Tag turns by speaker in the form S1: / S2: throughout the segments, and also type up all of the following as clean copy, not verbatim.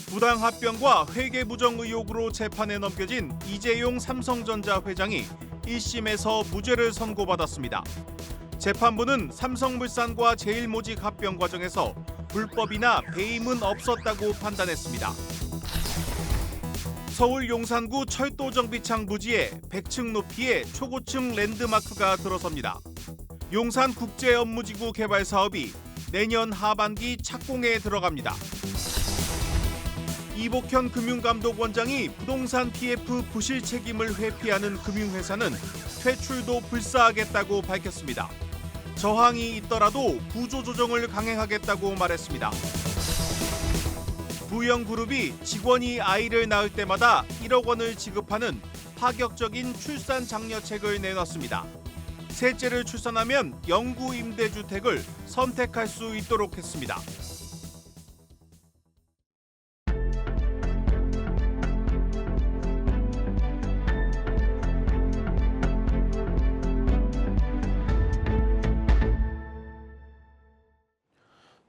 S1: 부당 합병과 회계 부정 의혹으로 재판에 넘겨진 이재용 삼성전자 회장이 1심에서 무죄를 선고받았습니다. 재판부는 삼성물산과 제일모직 합병 과정에서 불법이나 배임은 없었다고 판단했습니다. 서울 용산구 철도정비창 부지에 100층 높이의 초고층 랜드마크가 들어섭니다. 용산국제업무지구 개발 사업이 내년 하반기 착공에 들어갑니다. 이복현 금융감독원장이 부동산 PF 부실 책임을 회피하는 금융회사는 퇴출도 불사하겠다고 밝혔습니다. 저항이 있더라도 구조조정을 강행하겠다고 말했습니다. 부영그룹이 직원이 아이를 낳을 때마다 1억 원을 지급하는 파격적인 출산 장려책을 내놨습니다. 셋째를 출산하면 영구 임대주택을 선택할 수 있도록 했습니다.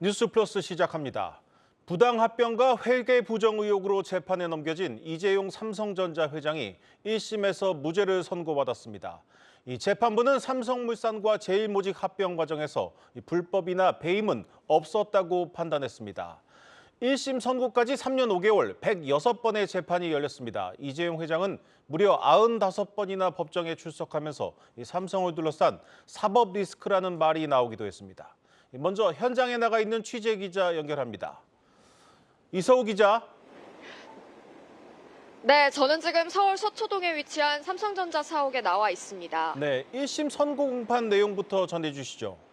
S1: 뉴스 플러스 시작합니다. 부당 합병과 회계 부정 의혹으로 재판에 넘겨진 이재용 삼성전자 회장이 1심에서 무죄를 선고받았습니다. 이 재판부는 삼성물산과 제일모직 합병 과정에서 불법이나 배임은 없었다고 판단했습니다. 1심 선고까지 3년 5개월 106번의 재판이 열렸습니다. 이재용 회장은 무려 95번이나 법정에 출석하면서 삼성을 둘러싼 사법 리스크라는 말이 나오기도 했습니다. 먼저 현장에 나가 있는 취재 기자 연결합니다. 이서우 기자.
S2: 네, 저는 지금 서울 서초동에 위치한 삼성전자 사옥에 나와 있습니다.
S1: 네, 1심 선고 공판 내용부터 전해주시죠.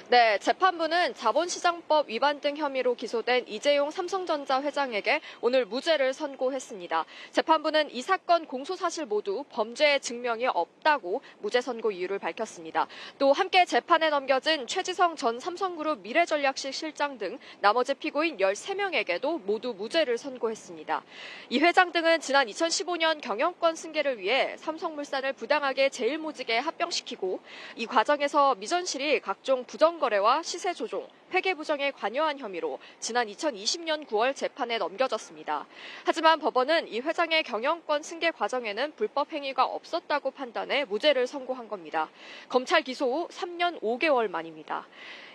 S2: 네, 재판부는 자본시장법 위반 등 혐의로 기소된 이재용 삼성전자 회장에게 오늘 무죄를 선고했습니다. 재판부는 이 사건 공소 사실 모두 범죄의 증명이 없다고 무죄 선고 이유를 밝혔습니다. 또 함께 재판에 넘겨진 최지성 전 삼성그룹 미래전략실 실장 등 나머지 피고인 13명에게도 모두 무죄를 선고했습니다. 이 회장 등은 지난 2015년 경영권 승계를 위해 삼성물산을 부당하게 제일모직에 합병시키고 이 과정에서 미전실이 각종 부정 거래와 시세 조종, 회계 부정에 관여한 혐의로 지난 2020년 9월 재판에 넘겨졌습니다. 하지만 법원은 이 회장의 경영권 승계 과정에는 불법 행위가 없었다고 판단해 무죄를 선고한 겁니다. 검찰 기소 후 3년 5개월 만입니다.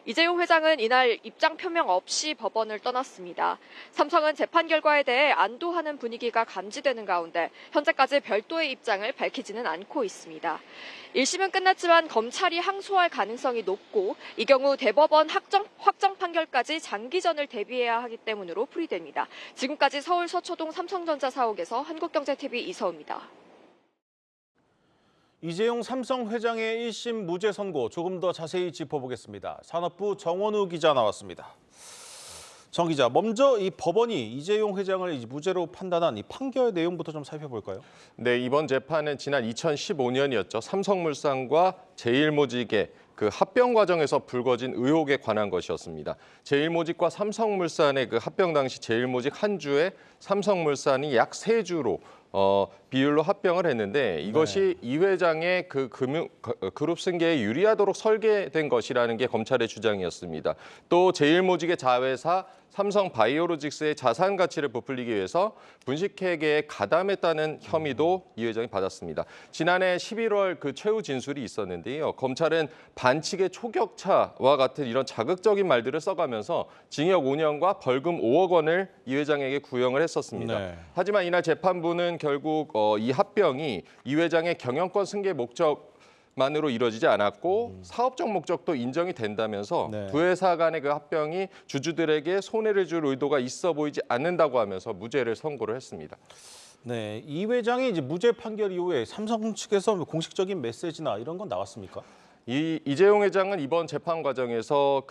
S2: 이재용 회장은 이날 입장 표명 없이 법원을 떠났습니다. 삼성은 재판 결과에 대해 안도하는 분위기가 감지되는 가운데 현재까지 별도의 입장을 밝히지는 않고 있습니다. 1심은 끝났지만 검찰이 항소할 가능성이 높고 이 경우 대법원 확정 판결까지 장기전을 대비해야 하기 때문으로 풀이됩니다. 지금까지 서울 서초동 삼성전자 사옥에서 한국경제TV 이서우입니다.
S1: 이재용 삼성 회장의 1심 무죄 선고 조금 더 자세히 짚어보겠습니다. 산업부 정원우 기자 나왔습니다. 정 기자, 먼저 이 법원이 이재용 회장을 무죄로 판단한 이 판결 내용부터 좀 살펴볼까요?
S3: 네, 이번 재판은 지난 2015년이었죠. 삼성물산과 제일모직의 그 합병 과정에서 불거진 의혹에 관한 것이었습니다. 제일모직과 삼성물산의 그 합병 당시 제일모직 한 주에 삼성물산이 약 3주로 비율로 합병을 했는데 이것이 이 회장의 그 그룹 승계에 유리하도록 설계된 것이라는 게 검찰의 주장이었습니다. 또 제일모직의 자회사 삼성바이오로직스의 자산 가치를 부풀리기 위해서 분식회계에 가담했다는 혐의도 이 회장이 받았습니다. 지난해 11월 그 최후 진술이 있었는데요. 검찰은 반칙의 초격차와 같은 이런 자극적인 말들을 써가면서 징역 5년과 벌금 5억 원을 이 회장에게 구형을 했었습니다.
S1: 네.
S3: 하지만 이날 재판부는 결국 이 합병이 이 회장의 경영권 승계 목적만으로 이루어지지 않았고 사업적 목적도 인정이 된다면서
S1: 네.
S3: 두 회사 간의 그 합병이 주주들에게 손해를 줄 의도가 있어 보이지 않는다고 하면서 무죄를 선고를 했습니다.
S1: 네, 이 회장이 무죄 판결 이후에 삼성 측에서 공식적인 메시지나 이런 건 나왔습니까?
S3: 이재용 회장은 이번 재판 과정에서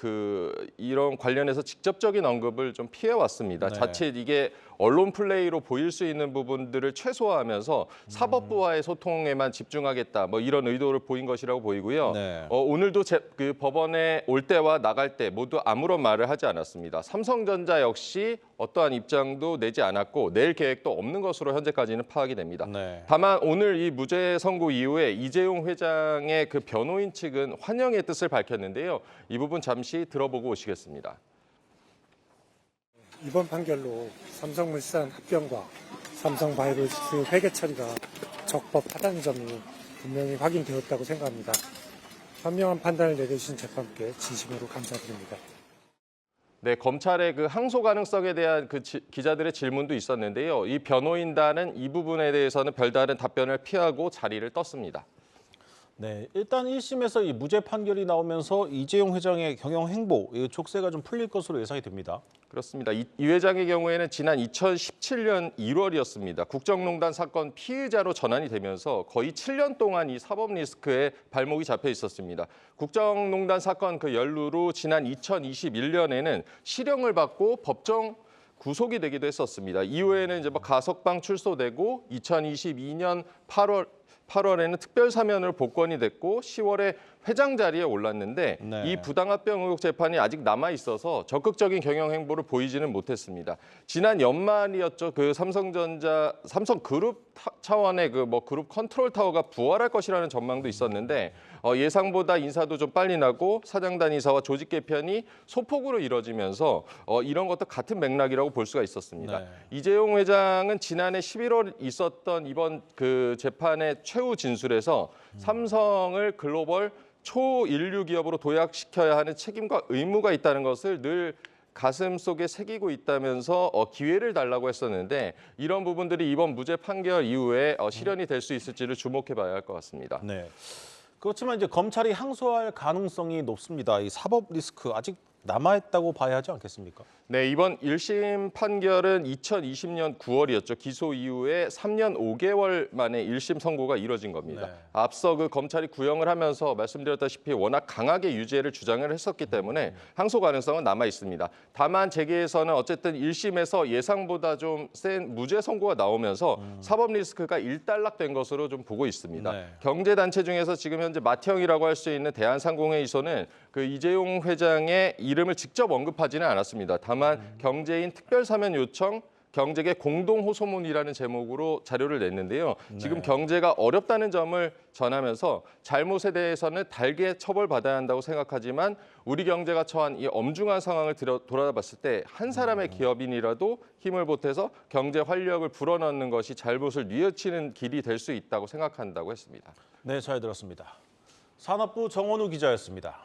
S3: 이런 관련해서 직접적인 언급을 좀 피해 왔습니다.
S1: 네.
S3: 자칫 이게 언론 플레이로 보일 수 있는 부분들을 최소화하면서 사법부와의 소통에만 집중하겠다, 뭐 이런 의도를 보인 것이라고 보이고요.
S1: 네.
S3: 오늘도 그 법원에 올 때와 나갈 때 모두 아무런 말을 하지 않았습니다. 삼성전자 역시 어떠한 입장도 내지 않았고 낼 계획도 없는 것으로 현재까지는 파악이 됩니다.
S1: 네.
S3: 다만 오늘 이 무죄 선고 이후에 이재용 회장의 그 변호인 측은 환영의 뜻을 밝혔는데요. 이 부분 잠시 들어보고 오시겠습니다.
S4: 이번 판결로 삼성물산 합병과 삼성바이오로직스 회계 처리가 적법하다는 점이 분명히 확인되었다고 생각합니다. 현명한 판단을 내려주신 재판부께 진심으로 감사드립니다.
S3: 네, 검찰의 그 항소 가능성에 대한 기자들의 질문도 있었는데요. 이 변호인단은 이 부분에 대해서는 별다른 답변을 피하고 자리를 떴습니다.
S1: 네, 일단 1심에서 이 무죄 판결이 나오면서 이재용 회장의 경영 행보, 이 족쇄가 좀 풀릴 것으로 예상이 됩니다.
S3: 그렇습니다. 이 회장의 경우에는 지난 2017년 1월이었습니다. 국정농단 사건 피의자로 전환이 되면서 거의 7년 동안 이 사법 리스크에 발목이 잡혀 있었습니다. 국정농단 사건 그 연루로 지난 2021년에는 실형을 받고 법정 구속이 되기도 했었습니다. 이후에는 이제 가석방 출소되고 2022년 8월에는 특별 사면으로 복권이 됐고 10월에 회장 자리에 올랐는데
S1: 네.
S3: 이 부당합병 의혹 재판이 아직 남아 있어서 적극적인 경영 행보를 보이지는 못했습니다. 지난 연말이었죠. 그 삼성그룹 차원의 그 그룹 컨트롤 타워가 부활할 것이라는 전망도 있었는데 예상보다 인사도 좀 빨리 나고 사장단 인사와 조직 개편이 소폭으로 이뤄지면서 이런 것도 같은 맥락이라고 볼 수가 있었습니다.
S1: 네.
S3: 이재용 회장은 지난해 11월 있었던 이번 그 재판의 최후 진술에서 삼성을 글로벌 초인류 기업으로 도약시켜야 하는 책임과 의무가 있다는 것을 늘 가슴속에 새기고 있다면서 기회를 달라고 했었는데 이런 부분들이 이번 무죄 판결 이후에 실현이 될 수 있을지를 주목해 봐야 할 것 같습니다.
S1: 네. 그렇지만 이제 검찰이 항소할 가능성이 높습니다. 이 사법 리스크 아직 남아있다고 봐야 하지 않겠습니까?
S3: 네, 이번 1심 판결은 2020년 9월이었죠. 기소 이후에 3년 5개월 만에 1심 선고가 이뤄진 겁니다.
S1: 네.
S3: 앞서 그 검찰이 구형을 하면서 말씀드렸다시피 워낙 강하게 유죄를 주장을 했었기 때문에 항소 가능성은 남아 있습니다. 다만 재계에서는 어쨌든 1심에서 예상보다 좀 센 무죄 선고가 나오면서 사법 리스크가 일단락된 것으로 좀 보고 있습니다.
S1: 네.
S3: 경제단체 중에서 지금 현재 맏형이라고 할 수 있는 대한상공회의소는 그 이재용 회장의 이름을 직접 언급하지는 않았습니다. 다만 경제인 특별사면 요청, 경제계 공동호소문이라는 제목으로 자료를 냈는데요. 지금 경제가 어렵다는 점을 전하면서 잘못에 대해서는 달게 처벌받아야 한다고 생각하지만 우리 경제가 처한 이 엄중한 상황을 돌아봤을 때 한 사람의 기업인이라도 힘을 보태서 경제 활력을 불어넣는 것이 잘못을 뉘우치는 길이 될 수 있다고 생각한다고 했습니다.
S1: 네, 잘 들었습니다. 산업부 정원우 기자였습니다.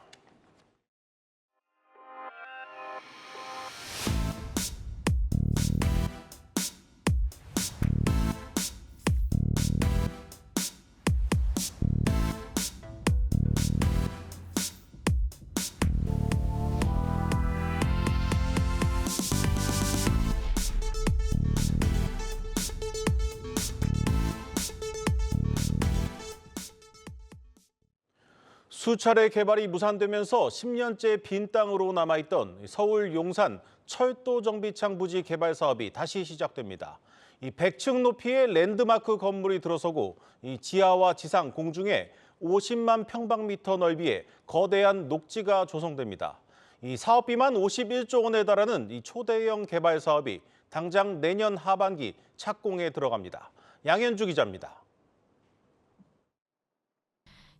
S1: 수차례 개발이 무산되면서 10년째 빈 땅으로 남아있던 서울 용산 철도 정비창 부지 개발 사업이 다시 시작됩니다. 이 100층 높이의 랜드마크 건물이 들어서고 이 지하와 지상 공중에 50만 평방미터 넓이의 거대한 녹지가 조성됩니다. 이 사업비만 51조 원에 달하는 이 초대형 개발 사업이 당장 내년 하반기 착공에 들어갑니다. 양현주 기자입니다.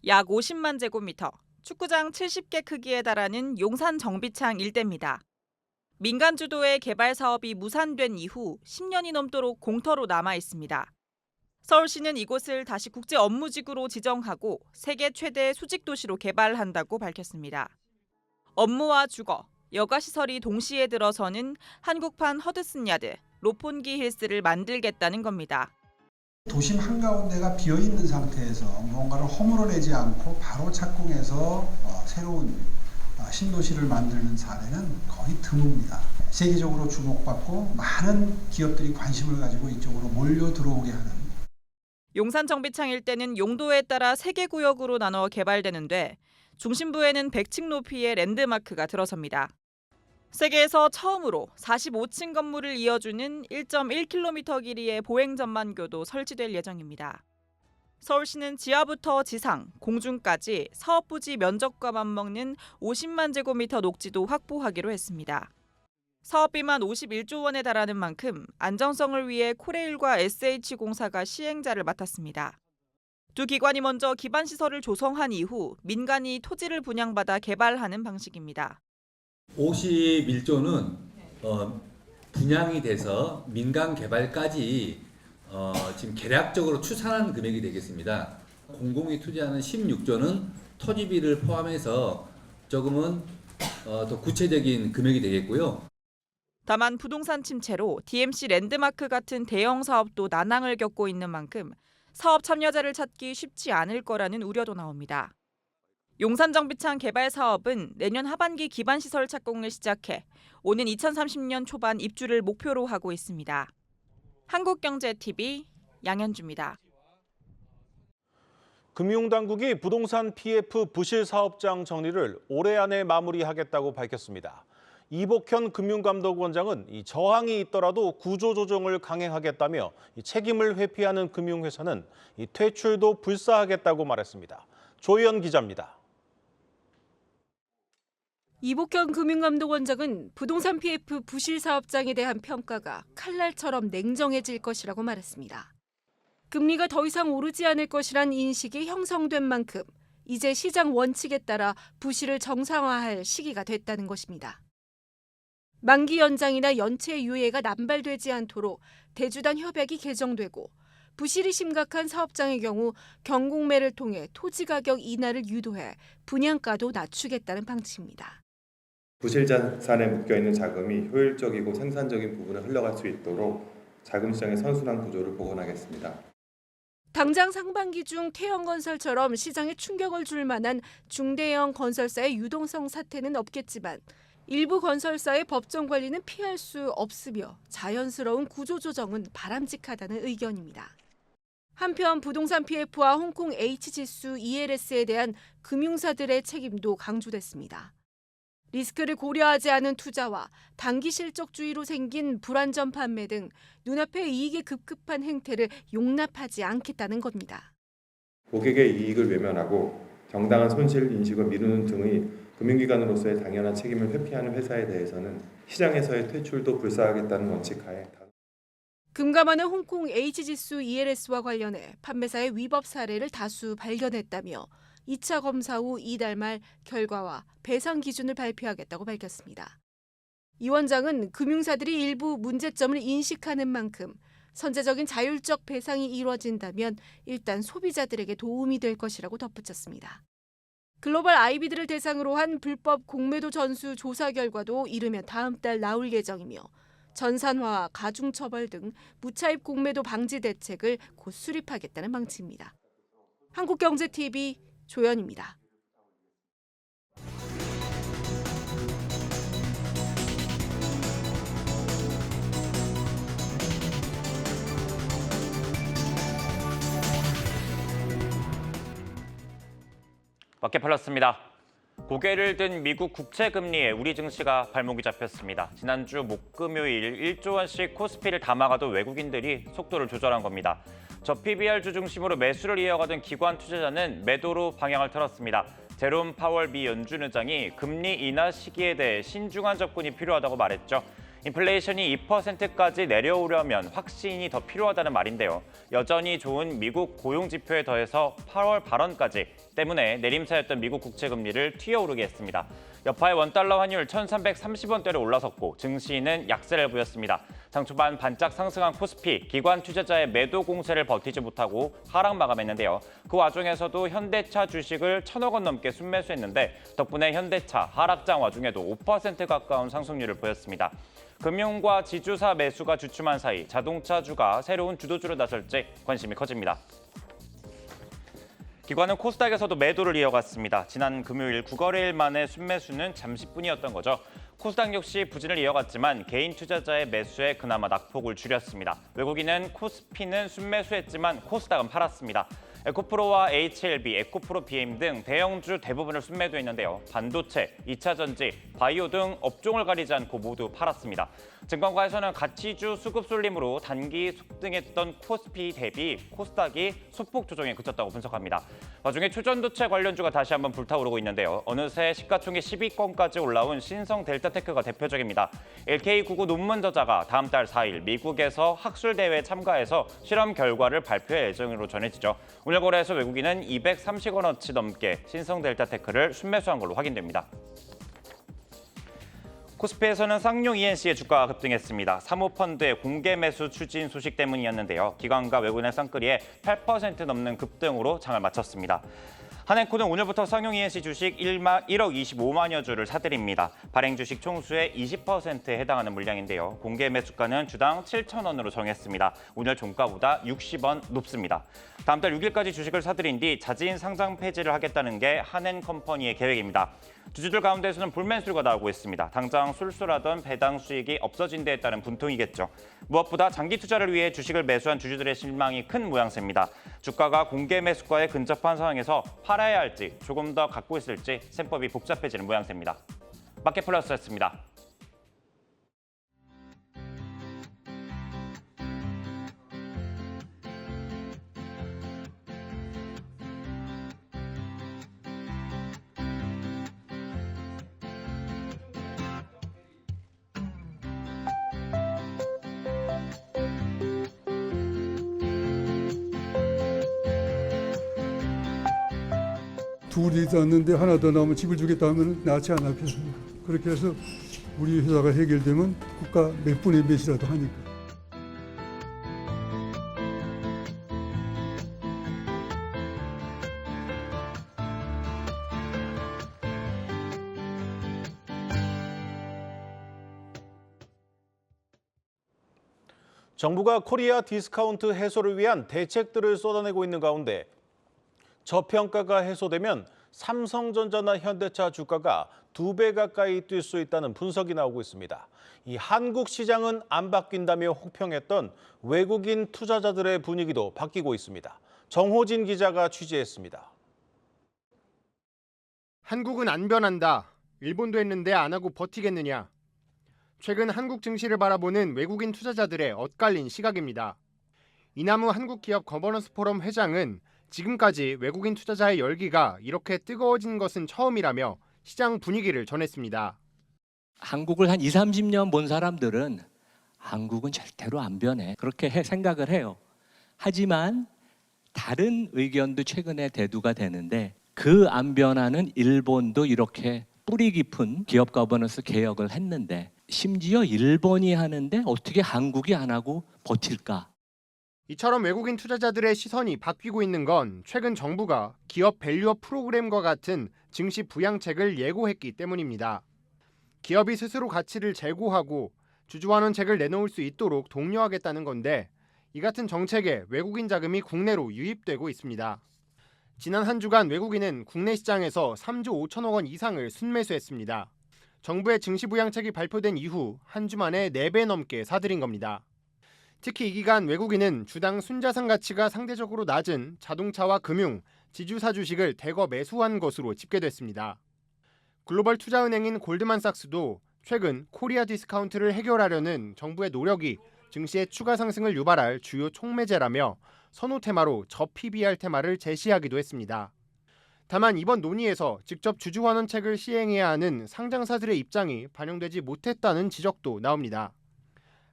S5: 약 50만 제곱미터, 축구장 70개 크기에 달하는 용산 정비창 일대입니다. 민간 주도의 개발 사업이 무산된 이후 10년이 넘도록 공터로 남아 있습니다. 서울시는 이곳을 다시 국제 업무지구로 지정하고 세계 최대 수직 도시로 개발한다고 밝혔습니다. 업무와 주거, 여가시설이 동시에 들어서는 한국판 허드슨 야드, 로폰기 힐스를 만들겠다는 겁니다.
S6: 도심 한가운데가 비어있는 상태에서 무언가를 허물어내지 않고 바로 착공해서 새로운 신도시를 만드는 사례는 거의 드뭅니다. 세계적으로 주목받고 많은 기업들이 관심을 가지고 이쪽으로 몰려 들어오게 하는.
S5: 용산 정비창 일대는 용도에 따라 3개 구역으로 나눠 개발되는데 중심부에는 100층 높이의 랜드마크가 들어섭니다. 세계에서 처음으로 45층 건물을 이어주는 1.1km 길이의 보행 전만교도 설치될 예정입니다. 서울시는 지하부터 지상, 공중까지 사업부지 면적과 맞먹는 50만 제곱미터 녹지도 확보하기로 했습니다. 사업비만 51조 원에 달하는 만큼 안정성을 위해 코레일과 SH공사가 시행자를 맡았습니다. 두 기관이 먼저 기반시설을 조성한 이후 민간이 토지를 분양받아 개발하는 방식입니다.
S7: 51조는 분양이 돼서 민간 개발까지 지금 계략적으로 추산한 금액이 되겠습니다. 공공이 투자하는 16조는 토지비를 포함해서 조금은 더 구체적인 금액이 되겠고요.
S5: 다만 부동산 침체로 DMC 랜드마크 같은 대형 사업도 난항을 겪고 있는 만큼 사업 참여자를 찾기 쉽지 않을 거라는 우려도 나옵니다. 용산정비창 개발 사업은 내년 하반기 기반시설 착공을 시작해 오는 2030년 초반 입주를 목표로 하고 있습니다. 한국경제TV 양현주입니다.
S1: 금융당국이 부동산 PF 부실 사업장 정리를 올해 안에 마무리하겠다고 밝혔습니다. 이복현 금융감독원장은 이 저항이 있더라도 구조조정을 강행하겠다며 이 책임을 회피하는 금융회사는 이 퇴출도 불사하겠다고 말했습니다. 조희연 기자입니다.
S8: 이복현 금융감독원장은 부동산 PF 부실 사업장에 대한 평가가 칼날처럼 냉정해질 것이라고 말했습니다. 금리가 더 이상 오르지 않을 것이란 인식이 형성된 만큼 이제 시장 원칙에 따라 부실을 정상화할 시기가 됐다는 것입니다. 만기 연장이나 연체 유예가 남발되지 않도록 대주단 협약이 개정되고 부실이 심각한 사업장의 경우 경공매를 통해 토지 가격 인하를 유도해 분양가도 낮추겠다는 방침입니다.
S9: 부실 자산에 묶여있는 자금이 효율적이고 생산적인 부분에 흘러갈 수 있도록 자금 시장의 선순환 구조를 복원하겠습니다.
S8: 당장 상반기 중 태형건설처럼 시장에 충격을 줄 만한 중대형 건설사의 유동성 사태는 없겠지만 일부 건설사의 법정 관리는 피할 수 없으며 자연스러운 구조조정은 바람직하다는 의견입니다. 한편 부동산 PF와 홍콩 H지수 ELS에 대한 금융사들의 책임도 강조됐습니다. 리스크를 고려하지 않은 투자와 단기 실적주의로 생긴 불안전 판매 등 눈앞의 이익에 급급한 행태를 용납하지 않겠다는 겁니다.
S9: 고객의 이익을 외면하고 정당한 손실 인식을 미루는 등의 금융기관으로서의 당연한 책임을 회피하는 회사에 대해서는 시장에서의 퇴출도 불사하겠다는 원칙하에
S8: 금감원은 홍콩 H지수 ELS와 관련해 판매사의 위법 사례를 다수 발견했다며 2차 검사 후 이달 말 결과와 배상 기준을 발표하겠다고 밝혔습니다. 이 원장은 금융사들이 일부 문제점을 인식하는 만큼 선제적인 자율적 배상이 이루어진다면 일단 소비자들에게 도움이 될 것이라고 덧붙였습니다. 글로벌 IB들을 대상으로 한 불법 공매도 전수 조사 결과도 이르면 다음 달 나올 예정이며 전산화와 가중처벌 등 무차입 공매도 방지 대책을 곧 수립하겠다는 방침입니다. 한국경제TV 조연입니다.
S10: 맞게 팔렸습니다. 고개를 든 미국 국채 금리에 우리 증시가 발목이 잡혔습니다. 지난주 목금요일 1조 원씩 코스피를 담아가도 외국인들이 속도를 조절한 겁니다. 저PBR주 중심으로 매수를 이어가던 기관 투자자는 매도로 방향을 틀었습니다. 제롬 파월 미 연준 의장이 금리 인하 시기에 대해 신중한 접근이 필요하다고 말했죠. 인플레이션이 2%까지 내려오려면 확신이 더 필요하다는 말인데요. 여전히 좋은 미국 고용 지표에 더해서 8월 발언까지 때문에 내림세였던 미국 국채 금리를 튀어오르게 했습니다. 여파의 원달러 환율 1,330원대로 올라섰고 증시는 약세를 보였습니다. 장 초반 반짝 상승한 코스피, 기관 투자자의 매도 공세를 버티지 못하고 하락 마감했는데요. 그 와중에서도 현대차 주식을 1,000억 원 넘게 순매수했는데 덕분에 현대차 하락장 와중에도 5% 가까운 상승률을 보였습니다. 금융과 지주사 매수가 주춤한 사이 자동차주가 새로운 주도주로 나설지 관심이 커집니다. 기관은 코스닥에서도 매도를 이어갔습니다. 지난 금요일 9거래일 만에 순매수는 잠시뿐이었던 거죠. 코스닥 역시 부진을 이어갔지만 개인 투자자의 매수에 그나마 낙폭을 줄였습니다. 외국인은 코스피는 순매수했지만 코스닥은 팔았습니다. 에코프로와 HLB, 에코프로 BM 등 대형주 대부분을 순매도했는데요. 반도체, 2차 전지, 바이오 등 업종을 가리지 않고 모두 팔았습니다. 증권가에서는 가치주 수급 쏠림으로 단기 속등했던 코스피 대비 코스닥이 소폭 조정에 그쳤다고 분석합니다. 와중에 초전도체 관련주가 다시 한번 불타오르고 있는데요. 어느새 시가총액 10위권까지 올라온 신성 델타테크가 대표적입니다. LK99 논문 저자가 다음 달 4일 미국에서 학술대회에 참가해서 실험 결과를 발표할 예정으로 전해지죠. 오늘 거래에서 외국인은 230원어치 넘게 신성 델타테크를 순매수한 걸로 확인됩니다. 코스피에서는 쌍용 ENC의 주가가 급등했습니다. 사모펀드의 공개 매수 추진 소식 때문이었는데요. 기관과 외국인의 쌍끌이에 8% 넘는 급등으로 장을 마쳤습니다. 한행코는 오늘부터 쌍용 ENC 주식 1억 25만여 주를 사들입니다. 발행 주식 총수의 20%에 해당하는 물량인데요. 공개 매수가는 주당 7,000원으로 정했습니다. 오늘 종가보다 60원 높습니다. 다음 달 6일까지 주식을 사들인 뒤 자진 상장 폐지를 하겠다는 게 한행컴퍼니의 계획입니다. 주주들 가운데서는 불만 소리가 나오고 있습니다. 당장 쏠쏠하던 배당 수익이 없어진 데에 따른 분통이겠죠. 무엇보다 장기 투자를 위해 주식을 매수한 주주들의 실망이 큰 모양새입니다. 주가가 공개 매수가에 근접한 상황에서 팔아야 할지 조금 더 갖고 있을지 셈법이 복잡해지는 모양새입니다. 마켓플러스였습니다.
S11: 둘이 있었는데 하나 더 나오면 집을 주겠다 하면 낫지 않았겠습니까? 그렇게 해서 우리 회사가 해결되면 국가 몇 분의 몇이라도 하니까.
S1: 정부가 코리아 디스카운트 해소를 위한 대책들을 쏟아내고 있는 가운데 저평가가 해소되면 삼성전자나 현대차 주가가 2배 가까이 뛸 수 있다는 분석이 나오고 있습니다. 이 한국 시장은 안 바뀐다며 혹평했던 외국인 투자자들의 분위기도 바뀌고 있습니다. 정호진 기자가 취재했습니다.
S12: 한국은 안 변한다. 일본도 했는데 안 하고 버티겠느냐. 최근 한국 증시를 바라보는 외국인 투자자들의 엇갈린 시각입니다. 이남우 한국기업 거버넌스 포럼 회장은 지금까지 외국인 투자자의 열기가 이렇게 뜨거워진 것은 처음이라며 시장 분위기를 전했습니다.
S13: 한국을 한 20, 30년 본 사람들은 한국은 절대로 안 변해. 그렇게 생각을 해요. 하지만 다른 의견도 최근에 대두가 되는데 그 안 변하는 일본도 이렇게 뿌리 깊은 기업 거버넌스 개혁을 했는데 심지어 일본이 하는데 어떻게 한국이 안 하고 버틸까?
S12: 이처럼 외국인 투자자들의 시선이 바뀌고 있는 건 최근 정부가 기업 밸류업 프로그램과 같은 증시 부양책을 예고했기 때문입니다. 기업이 스스로 가치를 제고하고 주주환원책을 내놓을 수 있도록 독려하겠다는 건데 이 같은 정책에 외국인 자금이 국내로 유입되고 있습니다. 지난 한 주간 외국인은 국내 시장에서 3조 5천억 원 이상을 순매수했습니다. 정부의 증시 부양책이 발표된 이후 한 주 만에 4배 넘게 사들인 겁니다. 특히 이 기간 외국인은 주당 순자산 가치가 상대적으로 낮은 자동차와 금융, 지주사 주식을 대거 매수한 것으로 집계됐습니다. 글로벌 투자은행인 골드만삭스도 최근 코리아 디스카운트를 해결하려는 정부의 노력이 증시의 추가 상승을 유발할 주요 촉매제라며 선호 테마로 저PBR 테마를 제시하기도 했습니다. 다만 이번 논의에서 직접 주주환원책을 시행해야 하는 상장사들의 입장이 반영되지 못했다는 지적도 나옵니다.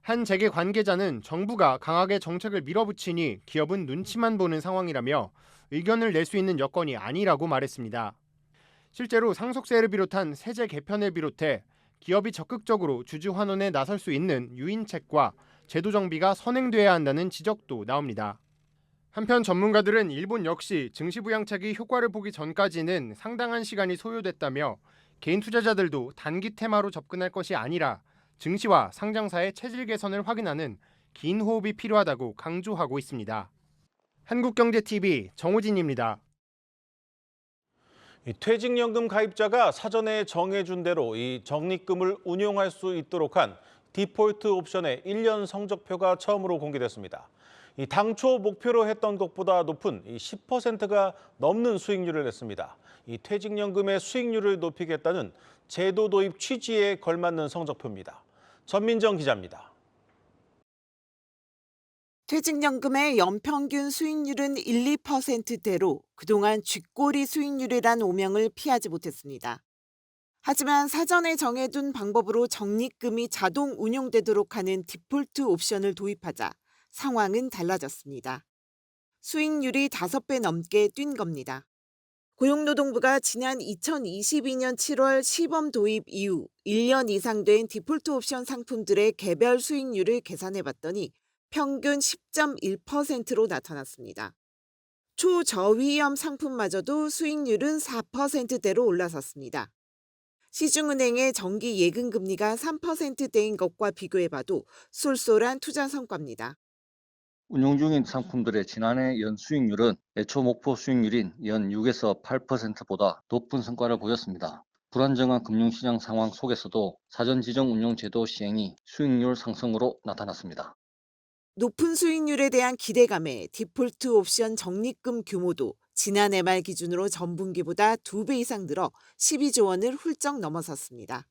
S12: 한 재계 관계자는 정부가 강하게 정책을 밀어붙이니 기업은 눈치만 보는 상황이라며 의견을 낼 수 있는 여건이 아니라고 말했습니다. 실제로 상속세를 비롯한 세제 개편을 비롯해 기업이 적극적으로 주주 환원에 나설 수 있는 유인책과 제도 정비가 선행돼야 한다는 지적도 나옵니다. 한편 전문가들은 일본 역시 증시 부양책이 효과를 보기 전까지는 상당한 시간이 소요됐다며 개인 투자자들도 단기 테마로 접근할 것이 아니라 증시와 상장사의 체질 개선을 확인하는 긴 호흡이 필요하다고 강조하고 있습니다. 한국경제TV 정호진입니다.
S1: 퇴직연금 가입자가 사전에 정해준 대로 이 적립금을 운용할 수 있도록 한 디폴트 옵션의 1년 성적표가 처음으로 공개됐습니다. 당초 목표로 했던 것보다 높은 10%가 넘는 수익률을 냈습니다. 퇴직연금의 수익률을 높이겠다는 제도 도입 취지에 걸맞는 성적표입니다. 전민정 기자입니다.
S14: 퇴직연금의 연평균 수익률은 1, 2%대로 그동안 쥐꼬리 수익률이란 오명을 피하지 못했습니다. 하지만 사전에 정해둔 방법으로 적립금이 자동 운용되도록 하는 디폴트 옵션을 도입하자 상황은 달라졌습니다. 수익률이 5배 넘게 뛴 겁니다. 고용노동부가 지난 2022년 7월 시범 도입 이후 1년 이상 된 디폴트 옵션 상품들의 개별 수익률을 계산해봤더니 평균 10.1%로 나타났습니다. 초저위험 상품마저도 수익률은 4%대로 올라섰습니다. 시중은행의 정기 예금금리가 3%대인 것과 비교해봐도 쏠쏠한 투자 성과입니다.
S15: 운용 중인 상품들의 지난해 연 수익률은 애초 목표 수익률인 연 6에서 8%보다 높은 성과를 보였습니다. 불안정한 금융시장 상황 속에서도 사전 지정 운용 제도 시행이 수익률 상승으로 나타났습니다.
S14: 높은 수익률에 대한 기대감에 디폴트 옵션 적립금 규모도 지난해 말 기준으로 전분기보다 2배 이상 늘어 12조 원을 훌쩍 넘어섰습니다.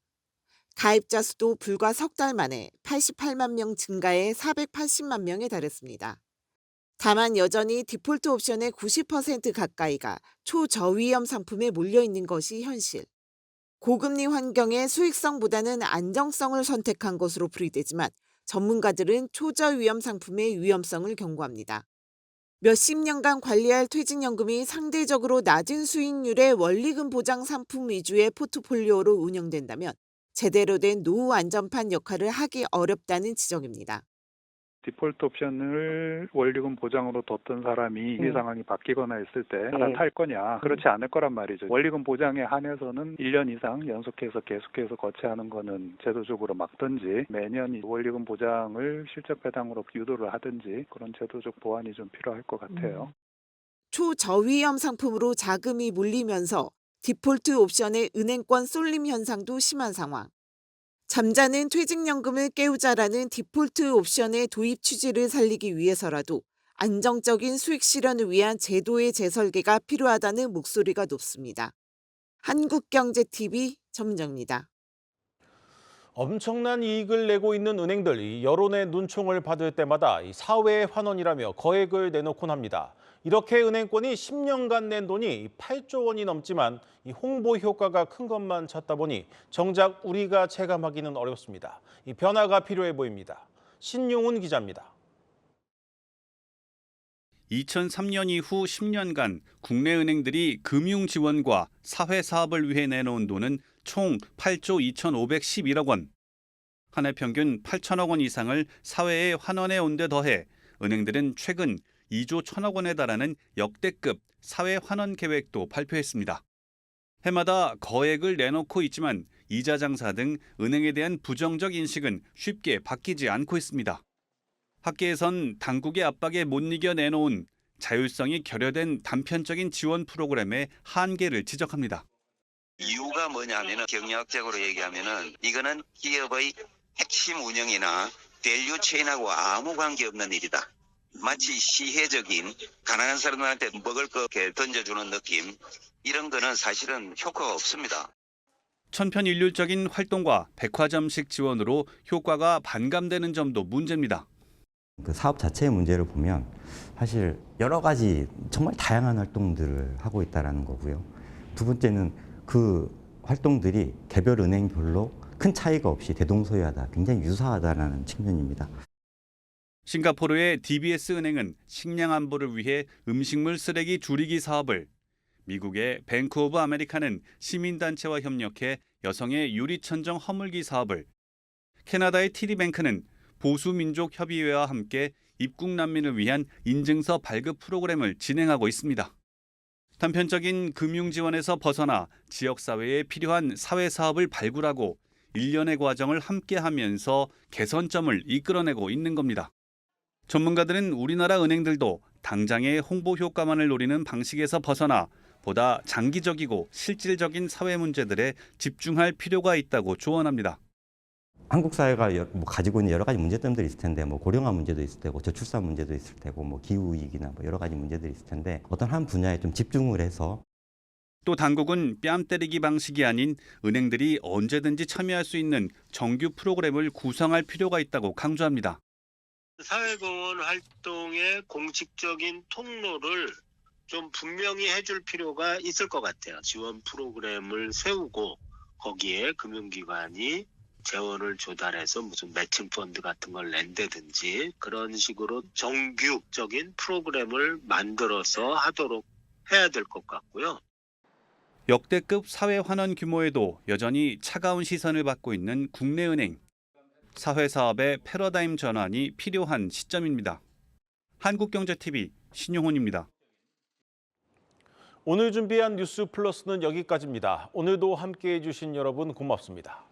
S14: 가입자 수도 불과 석 달 만에 88만 명 증가해 480만 명에 달했습니다. 다만 여전히 디폴트 옵션의 90% 가까이가 초저위험 상품에 몰려있는 것이 현실. 고금리 환경에 수익성보다는 안정성을 선택한 것으로 풀이되지만 전문가들은 초저위험 상품의 위험성을 경고합니다. 몇십 년간 관리할 퇴직연금이 상대적으로 낮은 수익률의 원리금 보장 상품 위주의 포트폴리오로 운영된다면 제대로 된 노후 안전판 역할을 하기 어렵다는 지적입니다.
S16: 디폴트 옵션을 원리금 보장으로 뒀던 사람이 위기 상황이 바뀌거나 했을 때 탈 거냐, 그렇지 않을 거란 말이죠. 원리금 보장에 한해서는 1년 이상 연속해서 계속해서 거치하는 거는 제도적으로 막든지 매년 원리금 보장을 실적 배당으로 유도를 하든지 그런 제도적 보완이 좀 필요할 것 같아요.
S14: 초저위험 상품으로 자금이 몰리면서 디폴트 옵션의 은행권 쏠림 현상도 심한 상황. 잠자는 퇴직연금을 깨우자라는 디폴트 옵션의 도입 취지를 살리기 위해서라도 안정적인 수익 실현을 위한 제도의 재설계가 필요하다는 목소리가 높습니다. 한국경제TV 전문정입니다.
S1: 엄청난 이익을 내고 있는 은행들, 여론의 눈총을 받을 때마다 사회의 환원이라며 거액을 내놓곤 합니다. 이렇게 은행권이 10년간 낸 돈이 8조 원이 넘지만 이 홍보 효과가 큰 것만 찾다 보니 정작 우리가 체감하기는 어렵습니다. 이 변화가 필요해 보입니다. 신용훈 기자입니다.
S17: 2003년 이후 10년간 국내 은행들이 금융 지원과 사회 사업을 위해 내놓은 돈은 총 8조 2,511억 원. 한 해 평균 8천억 원 이상을 사회에 환원해 온 데 더해 은행들은 최근 2조 1천억 원에 달하는 역대급 사회 환원 계획도 발표했습니다. 해마다 거액을 내놓고 있지만 이자 장사 등 은행에 대한 부정적 인식은 쉽게 바뀌지 않고 있습니다. 학계에선 당국의 압박에 못 이겨 내놓은 자율성이 결여된 단편적인 지원 프로그램의 한계를 지적합니다.
S18: 이유가 뭐냐면은 경영학적으로 얘기하면은 이거는 기업의 핵심 운영이나 밸류 체인하고 아무 관계없는 일이다. 마치 시혜적인 가난한 사람들한테 먹을 거 이렇게 던져주는 느낌, 이런 거는 사실은 효과가 없습니다.
S17: 천편일률적인 활동과 백화점식 지원으로 효과가 반감되는 점도 문제입니다.
S19: 그 사업 자체의 문제를 보면 사실 여러 가지 정말 다양한 활동들을 하고 있다는 거고요. 두 번째는 그 활동들이 개별 은행별로 큰 차이가 없이 대동소이하다, 굉장히 유사하다는 측면입니다.
S17: 싱가포르의 DBS 은행은 식량 안보를 위해 음식물 쓰레기 줄이기 사업을, 미국의 뱅크 오브 아메리카는 시민단체와 협력해 여성의 유리천정 허물기 사업을, 캐나다의 TD뱅크는 보수민족협의회와 함께 입국 난민을 위한 인증서 발급 프로그램을 진행하고 있습니다. 단편적인 금융 지원에서 벗어나 지역사회에 필요한 사회사업을 발굴하고 일련의 과정을 함께하면서 개선점을 이끌어내고 있는 겁니다. 전문가들은 우리나라 은행들도 당장의 홍보 효과만을 노리는 방식에서 벗어나 보다 장기적이고 실질적인 사회 문제들에 집중할 필요가 있다고 조언합니다.
S19: 한국 사회가 가지고 있는 여러 가지 문제점들이 있을 텐데, 고령화 문제도 있을 테고, 저출산 문제도 있을 테고, 기후 위기나 여러 가지 문제들이 있을 텐데, 어떤 한 분야에 좀 집중을 해서.
S17: 또 당국은 뺨 때리기 방식이 아닌 은행들이 언제든지 참여할 수 있는 정규 프로그램을 구성할 필요가 있다고 강조합니다.
S20: 사회공헌 활동의 공식적인 통로를 좀 분명히 해줄 필요가 있을 것 같아요. 지원 프로그램을 세우고 거기에 금융기관이 재원을 조달해서 무슨 매칭 펀드 같은 걸 낸다든지 그런 식으로 정규적인 프로그램을 만들어서 하도록 해야 될 것 같고요.
S17: 역대급 사회 환원 규모에도 여전히 차가운 시선을 받고 있는 국내은행. 사회 사업의 패러다임 전환이 필요한 시점입니다. 한국경제TV 신용훈입니다.
S1: 오늘 준비한 뉴스 플러스는 여기까지입니다. 오늘도 함께해 주신 여러분 고맙습니다.